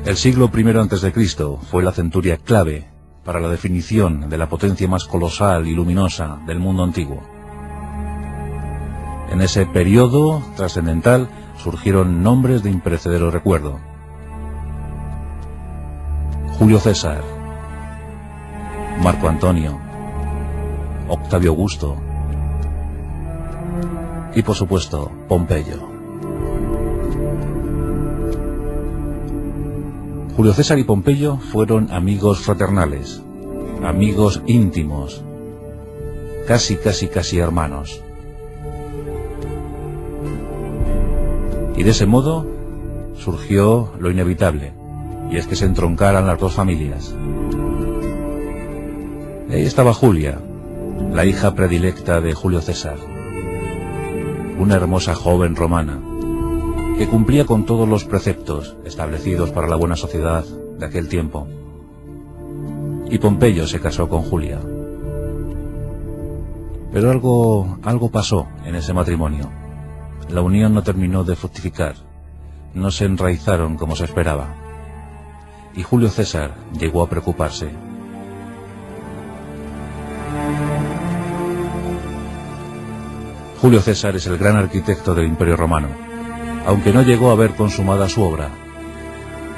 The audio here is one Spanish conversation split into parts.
El siglo I a.C. fue la centuria clave para la definición de la potencia más colosal y luminosa del mundo antiguo. En ese periodo trascendental surgieron nombres de imperecedero recuerdo: Julio César, Marco Antonio, Octavio Augusto y, por supuesto, Pompeyo. Julio César y Pompeyo fueron amigos fraternales, amigos íntimos, casi hermanos. Y de ese modo surgió lo inevitable, y es que se entroncaran las dos familias. Ahí estaba Julia, la hija predilecta de Julio César, una hermosa joven romana, que cumplía con todos los preceptos establecidos para la buena sociedad de aquel tiempo. Y Pompeyo se casó con Julia. Pero algo pasó en ese matrimonio. La unión no terminó de fructificar, no se enraizaron como se esperaba, y Julio César llegó a preocuparse. Julio César es el gran arquitecto del Imperio Romano, aunque no llegó a ver consumada su obra.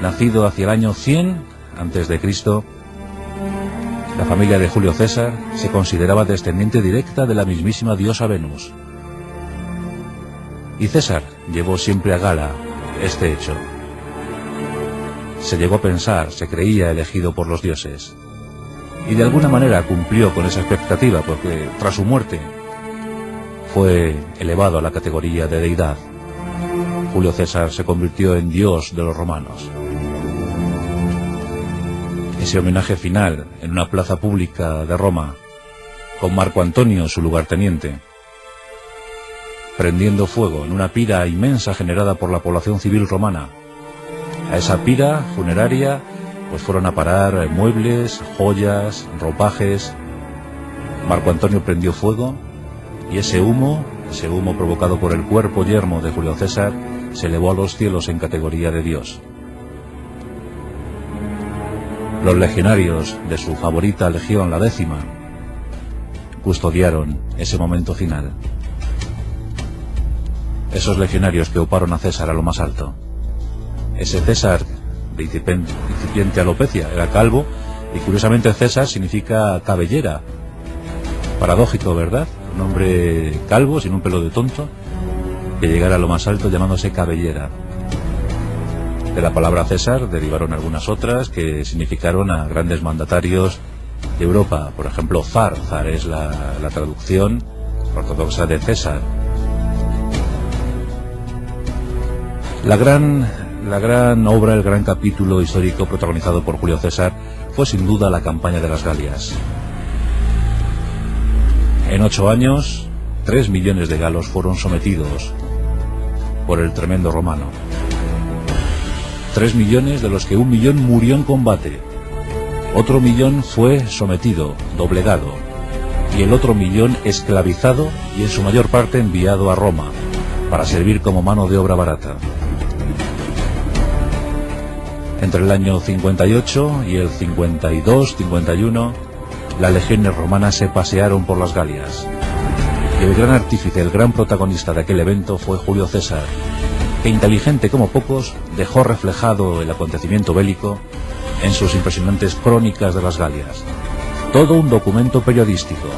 Nacido hacia el año 100 a.C., la familia de Julio César se consideraba descendiente directa de la mismísima diosa Venus. Y César llevó siempre a gala este hecho. Se llegó a pensar, se creía elegido por los dioses. Y de alguna manera cumplió con esa expectativa, porque tras su muerte fue elevado a la categoría de deidad. Julio César se convirtió en dios de los romanos. Ese homenaje final en una plaza pública de Roma, con Marco Antonio, su lugarteniente, prendiendo fuego en una pira inmensa generada por la población civil romana. A esa pira funeraria pues fueron a parar muebles, joyas, ropajes. Marco Antonio prendió fuego y ese humo provocado por el cuerpo yermo de Julio César se elevó a los cielos en categoría de dios. Los legionarios de su favorita legión, la 10ª, custodiaron ese momento final. Esos legionarios que oparon a César a lo más alto. Ese César de incipiente alopecia era calvo, y curiosamente César significa cabellera. Paradójico, ¿verdad? Un hombre calvo, sin un pelo de tonto, que llegara a lo más alto llamándose cabellera. De la palabra César derivaron algunas otras que significaron a grandes mandatarios de Europa. Por ejemplo, zar es la traducción ortodoxa de César. La gran obra, el gran capítulo histórico protagonizado por Julio César fue sin duda la campaña de las Galias. En 8 años, 3 millones de galos fueron sometidos por el tremendo romano. 3 millones, de los que 1 millón murió en combate. Otro 1 millón fue sometido, doblegado, y el otro 1 millón esclavizado y en su mayor parte enviado a Roma para servir como mano de obra barata. Entre el año 58 y el 52-51, las legiones romanas se pasearon por las Galias. Y el gran artífice, el gran protagonista de aquel evento fue Julio César, que, inteligente como pocos, dejó reflejado el acontecimiento bélico en sus impresionantes crónicas de las Galias. Todo un documento periodístico.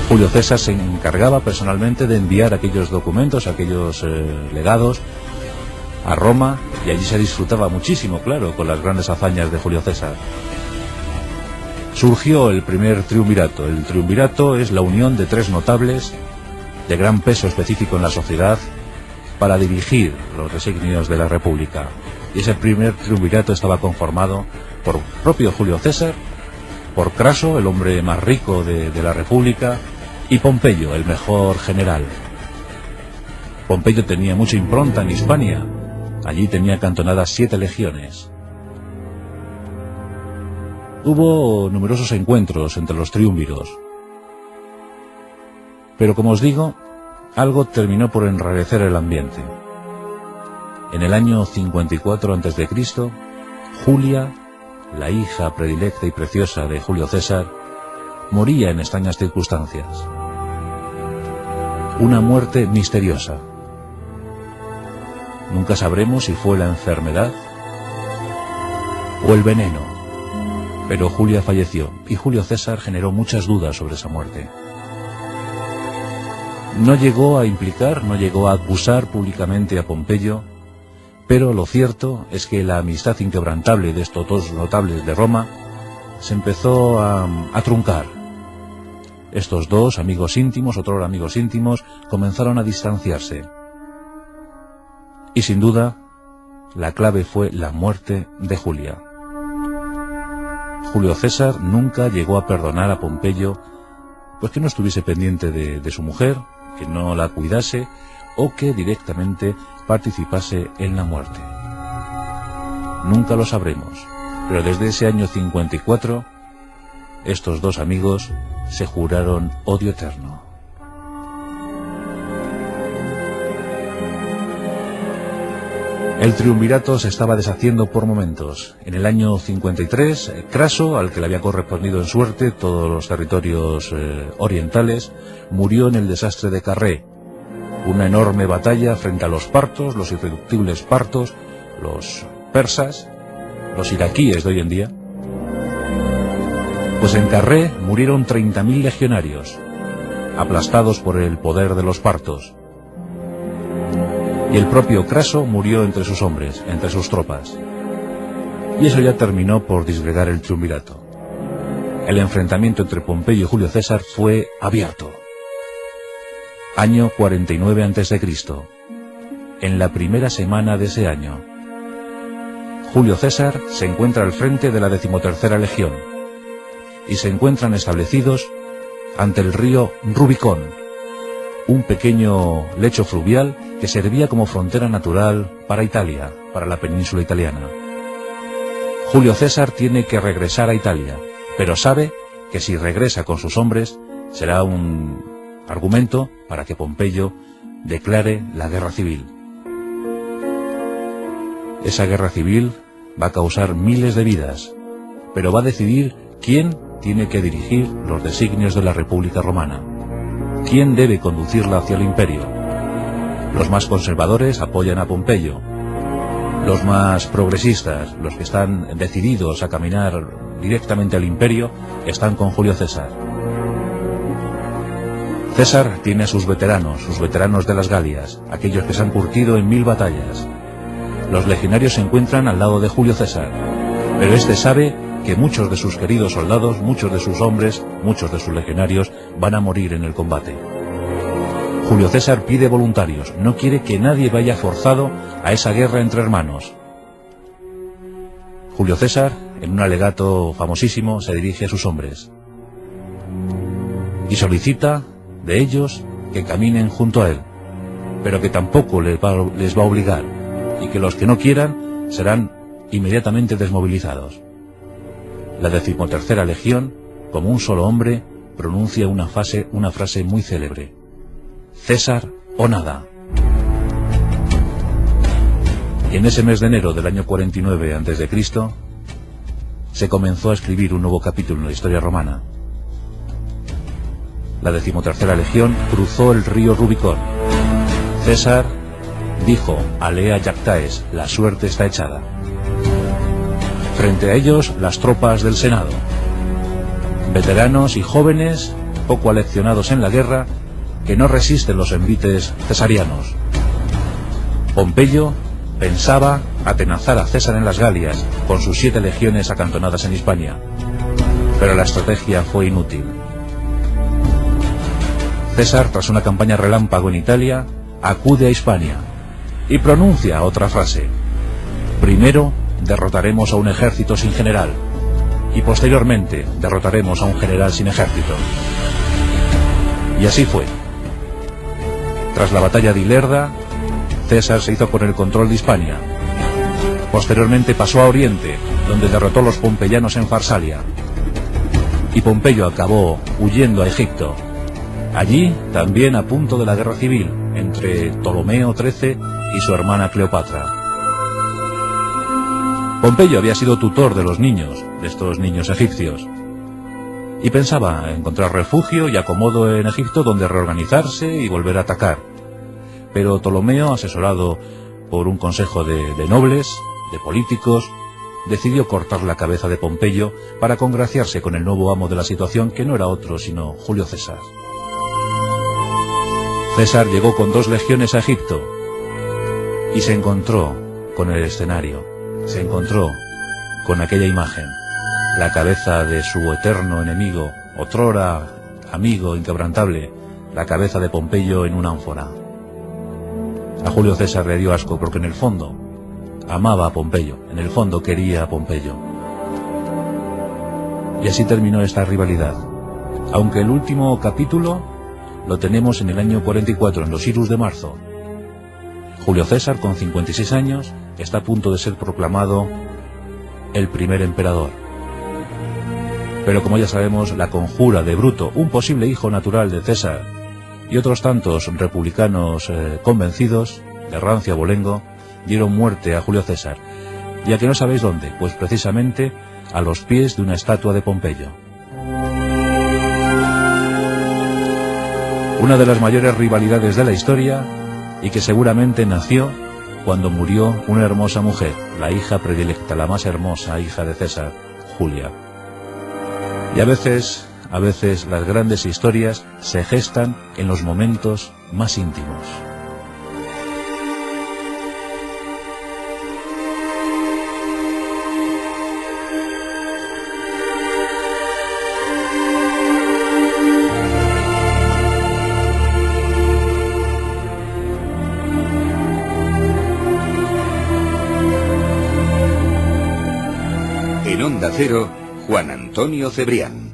Julio César se encargaba personalmente de enviar aquellos documentos, aquellos legados a Roma, y allí se disfrutaba muchísimo, claro, con las grandes hazañas de Julio César. Surgió el primer triunvirato. El triunvirato es la unión de 3 notables de gran peso específico en la sociedad para dirigir los designios de la República. Y ese primer triunvirato estaba conformado por propio Julio César, por Craso, el hombre más rico de la República, y Pompeyo, el mejor general. Pompeyo tenía mucha impronta en Hispania. Allí tenía cantonadas 7 legiones. Hubo numerosos encuentros entre los triunviros. Pero como os digo, algo terminó por enrarecer el ambiente. En el año 54 a.C., Julia, la hija predilecta y preciosa de Julio César, moría en extrañas circunstancias. Una muerte misteriosa. Nunca sabremos si fue la enfermedad o el veneno, pero Julia falleció y Julio César generó muchas dudas sobre esa muerte. No llegó a implicar, no llegó a acusar públicamente a Pompeyo, pero lo cierto es que la amistad inquebrantable de estos dos notables de Roma se empezó a truncar. Estos dos amigos íntimos, otrora amigos íntimos, comenzaron a distanciarse. Y sin duda, la clave fue la muerte de Julia. Julio César nunca llegó a perdonar a Pompeyo, pues que no estuviese pendiente de su mujer, que no la cuidase o que directamente participase en la muerte. Nunca lo sabremos, pero desde ese año 54, estos dos amigos se juraron odio eterno. El triunvirato se estaba deshaciendo por momentos. En el año 53, Craso, al que le había correspondido en suerte todos los territorios orientales, murió en el desastre de Carré. Una enorme batalla frente a los partos, los irreductibles partos, los persas, los iraquíes de hoy en día. Pues en Carré murieron 30.000 legionarios, aplastados por el poder de los partos. Y el propio Craso murió entre sus hombres, entre sus tropas. Y eso ya terminó por disgregar el triunvirato. El enfrentamiento entre Pompeyo y Julio César fue abierto. Año 49 a.C. En la primera semana de ese año, Julio César se encuentra al frente de la 13ª Legión y se encuentran establecidos ante el río Rubicón, un pequeño lecho fluvial que servía como frontera natural para Italia, para la península italiana. Julio César tiene que regresar a Italia, pero sabe que si regresa con sus hombres será un argumento para que Pompeyo declare la guerra civil. Esa guerra civil va a causar miles de vidas, pero va a decidir quién tiene que dirigir los designios de la República Romana. ¿Quién debe conducirla hacia el imperio? Los más conservadores apoyan a Pompeyo. Los más progresistas, los que están decididos a caminar directamente al imperio, están con Julio César. César tiene a sus veteranos de las Galias, aquellos que se han curtido en 1000 batallas. Los legionarios se encuentran al lado de Julio César, pero este sabe que muchos de sus queridos soldados, muchos de sus hombres, muchos de sus legionarios van a morir en el combate. Julio César pide voluntarios, no quiere que nadie vaya forzado a esa guerra entre hermanos. Julio César, en un alegato famosísimo, se dirige a sus hombres y solicita de ellos que caminen junto a él, pero que tampoco les va a obligar, y que los que no quieran serán inmediatamente desmovilizados. La 13ª Legión, como un solo hombre, pronuncia una frase muy célebre: César o nada. Y en ese mes de enero del año 49 a.C. se comenzó a escribir un nuevo capítulo en la historia romana. La 13ª Legión cruzó el río Rubicón. César dijo: alea jactaes, la suerte está echada. Frente a ellos, las tropas del Senado, veteranos y jóvenes, poco aleccionados en la guerra, que no resisten los envites cesarianos. Pompeyo pensaba atenazar a César en las Galias, con sus 7 legiones acantonadas en Hispania, pero la estrategia fue inútil. César, tras una campaña relámpago en Italia, acude a Hispania y pronuncia otra frase: primero derrotaremos a un ejército sin general, y posteriormente derrotaremos a un general sin ejército. Y así fue. Tras la batalla de Ilerda, César se hizo con el control de Hispania. Posteriormente pasó a Oriente, donde derrotó a los pompeyanos en Farsalia. Y Pompeyo acabó huyendo a Egipto. Allí, también a punto de la guerra civil entre Ptolomeo XIII y su hermana Cleopatra. Pompeyo había sido tutor de los niños, de estos niños egipcios, y pensaba encontrar refugio y acomodo en Egipto donde reorganizarse y volver a atacar. Pero Ptolomeo, asesorado por un consejo de nobles, de políticos, decidió cortar la cabeza de Pompeyo para congraciarse con el nuevo amo de la situación, que no era otro sino Julio César. César llegó con 2 legiones a Egipto y se encontró con el escenario, se encontró con aquella imagen, la cabeza de su eterno enemigo, otrora amigo inquebrantable, la cabeza de Pompeyo en una ánfora. A Julio César le dio asco porque en el fondo amaba a Pompeyo, en el fondo quería a Pompeyo. Y así terminó esta rivalidad, aunque el último capítulo lo tenemos en el año 44, en los Irus de marzo. Julio César, con 56 años, está a punto de ser proclamado el primer emperador. Pero como ya sabemos, la conjura de Bruto, un posible hijo natural de César, y otros tantos republicanos convencidos, de rancio abolengo, dieron muerte a Julio César. ¿Y a que no sabéis dónde? Pues precisamente a los pies de una estatua de Pompeyo. Una de las mayores rivalidades de la historia, y que seguramente nació cuando murió una hermosa mujer, la hija predilecta, la más hermosa hija de César, Julia. Y a veces las grandes historias se gestan en los momentos más íntimos. En Onda Cero, Juan Antonio Cebrián.